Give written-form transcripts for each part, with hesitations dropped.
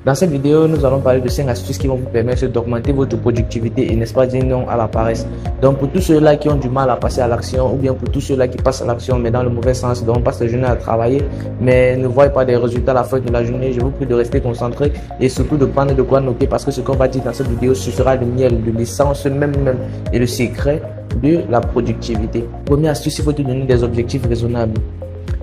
Dans cette vidéo, nous allons parler de 5 astuces qui vont vous permettre d'augmenter votre productivité et n'est-ce pas dire non à la paresse. Donc pour tous ceux-là qui ont du mal à passer à l'action ou bien pour tous ceux-là qui passent à l'action mais dans le mauvais sens, donc on passe la journée à travailler mais ne voient pas des résultats à la fin de la journée, je vous prie de rester concentré et surtout de prendre de quoi noter parce que ce qu'on va dire dans cette vidéo, ce sera le miel, de l'essence même et le secret de la productivité. Première astuce, il faut te donner des objectifs raisonnables.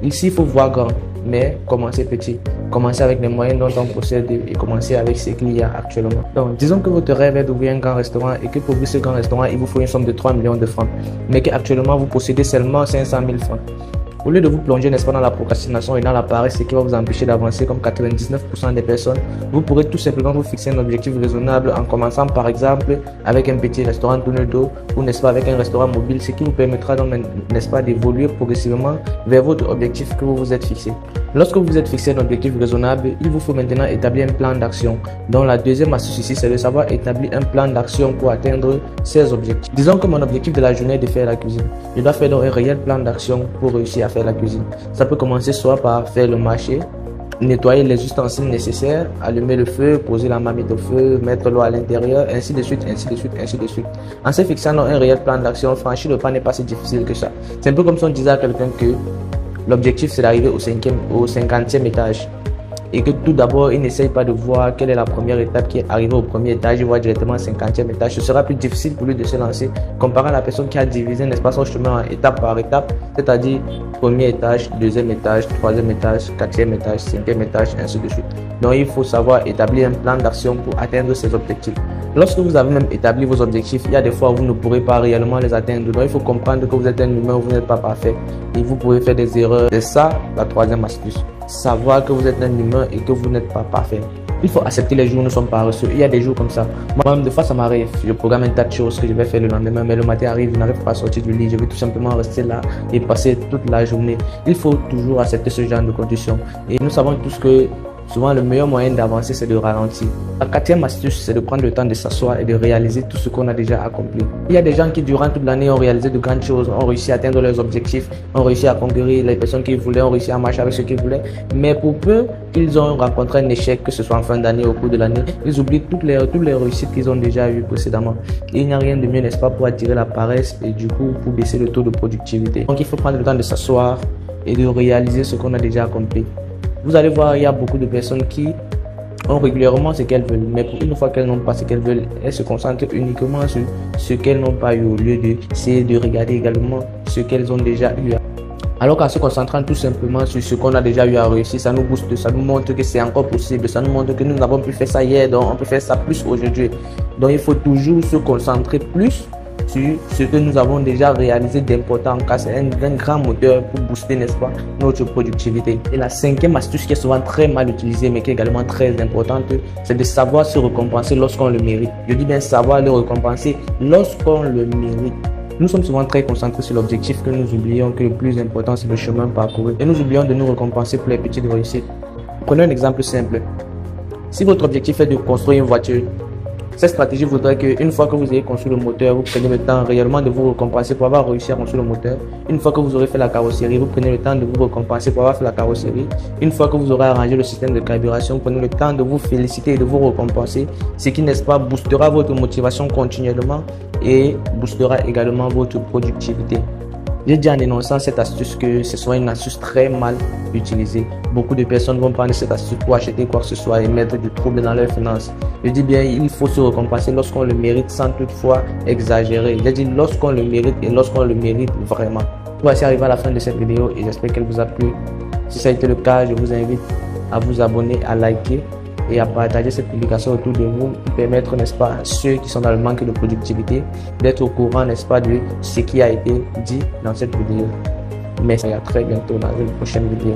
Ici, il faut voir grand, mais commencer petit. Commencer avec les moyens dont on possède et commencer avec ce qu'il y a actuellement. Donc, disons que votre rêve est d'ouvrir un grand restaurant et que pour ouvrir ce grand restaurant, il vous faut une somme de 3 millions de francs, mais qu'actuellement, vous possédez seulement 500 000 francs. Au lieu de vous plonger, n'est-ce pas, dans la procrastination et dans la paresse, ce qui va vous empêcher d'avancer comme 99% des personnes, vous pourrez tout simplement vous fixer un objectif raisonnable en commençant par exemple avec un petit restaurant tourne dos ou n'est-ce pas avec un restaurant mobile, ce qui vous permettra donc, n'est-ce pas, d'évoluer progressivement vers votre objectif que vous vous êtes fixé. Lorsque vous vous êtes fixé un objectif raisonnable, il vous faut maintenant établir un plan d'action. Donc la deuxième astuce ici, c'est de savoir établir un plan d'action pour atteindre ces objectifs. Disons que mon objectif de la journée est de faire la cuisine. Je dois faire donc un réel plan d'action pour réussir à faire la cuisine. Ça peut commencer soit par faire le marché, nettoyer les ustensiles nécessaires, allumer le feu, poser la marmite au feu, mettre l'eau à l'intérieur, ainsi de suite, ainsi de suite, ainsi de suite. En se fixant dans un réel plan d'action, franchir le pas n'est pas si difficile que ça. C'est un peu comme si on disait à quelqu'un que l'objectif c'est d'arriver au 50e étage et que tout d'abord il n'essaye pas de voir quelle est la première étape qui est arrivée au premier étage, il voit directement au 50e étage. Ce sera plus difficile pour lui de se lancer comparé à la personne qui a divisé, n'est-ce pas, son chemin en étape par étape, c'est-à-dire premier étage, deuxième étage, troisième étage, quatrième étage, cinquième étage, ainsi de suite. Donc il faut savoir établir un plan d'action pour atteindre ces objectifs. Lorsque vous avez même établi vos objectifs, il y a des fois où vous ne pourrez pas réellement les atteindre. Donc il faut comprendre que vous êtes un humain, vous n'êtes pas parfait et vous pouvez faire des erreurs. C'est ça la troisième astuce. Savoir que vous êtes un humain et que vous n'êtes pas parfait. Il faut accepter les jours où nous sommes paresseux. Il y a des jours comme ça. Moi-même, des fois, ça m'arrive. Je programme un tas de choses que je vais faire le lendemain, mais le matin arrive, je n'arrive pas à sortir du lit. Je vais tout simplement rester là et passer toute la journée. Il faut toujours accepter ce genre de conditions. Et nous savons tous que souvent, le meilleur moyen d'avancer, c'est de ralentir. La quatrième astuce, c'est de prendre le temps de s'asseoir et de réaliser tout ce qu'on a déjà accompli. Il y a des gens qui, durant toute l'année, ont réalisé de grandes choses, ont réussi à atteindre leurs objectifs, ont réussi à conquérir les personnes qu'ils voulaient, ont réussi à marcher avec ce qu'ils voulaient. Mais pour peu qu'ils ont rencontré un échec, que ce soit en fin d'année ou au cours de l'année, ils oublient toutes les réussites qu'ils ont déjà eues précédemment. Et il n'y a rien de mieux, n'est-ce pas, pour attirer la paresse et du coup, pour baisser le taux de productivité. Donc, il faut prendre le temps de s'asseoir et de réaliser ce qu'on a déjà accompli. Vous allez voir, il y a beaucoup de personnes qui ont régulièrement ce qu'elles veulent, mais pour une fois qu'elles n'ont pas ce qu'elles veulent, elles se concentrent uniquement sur ce qu'elles n'ont pas eu au lieu d'essayer de regarder également ce qu'elles ont déjà eu. Alors qu'en se concentrant tout simplement sur ce qu'on a déjà eu à réussir, ça nous booste, ça nous montre que c'est encore possible, ça nous montre que nous n'avons pu faire ça hier, donc on peut faire ça plus aujourd'hui. Donc il faut toujours se concentrer plus sur ce que nous avons déjà réalisé d'important, car c'est un grand moteur pour booster, n'est-ce pas, notre productivité. Et la cinquième astuce qui est souvent très mal utilisée mais qui est également très importante, c'est de savoir se récompenser lorsqu'on le mérite. Je dis bien savoir le récompenser lorsqu'on le mérite. Nous sommes souvent très concentrés sur l'objectif que nous oublions que le plus important c'est le chemin parcouru et nous oublions de nous récompenser pour les petites réussites. Prenons un exemple simple. Si votre objectif est de construire une voiture, cette stratégie voudrait qu'une fois que vous ayez construit le moteur, vous prenez le temps réellement de vous récompenser pour avoir réussi à construire le moteur. Une fois que vous aurez fait la carrosserie, vous prenez le temps de vous récompenser pour avoir fait la carrosserie. Une fois que vous aurez arrangé le système de carburation, vous prenez le temps de vous féliciter et de vous récompenser, ce qui, n'est-ce pas, boostera votre motivation continuellement et boostera également votre productivité. J'ai dit en énonçant cette astuce que ce soit une astuce très mal utilisée. Beaucoup de personnes vont prendre cette astuce pour acheter quoi que ce soit et mettre du trouble dans leurs finances. Je dis bien, il faut se récompenser lorsqu'on le mérite sans toutefois exagérer. J'ai dit lorsqu'on le mérite et lorsqu'on le mérite vraiment. Voici arrivé à la fin de cette vidéo et j'espère qu'elle vous a plu. Si ça a été le cas, je vous invite à vous abonner, à liker et à partager cette publication autour de vous pour permettre, n'est-ce pas, à ceux qui sont dans le manque de productivité d'être au courant, n'est-ce pas, de ce qui a été dit dans cette vidéo. Merci et à très bientôt dans une prochaine vidéo.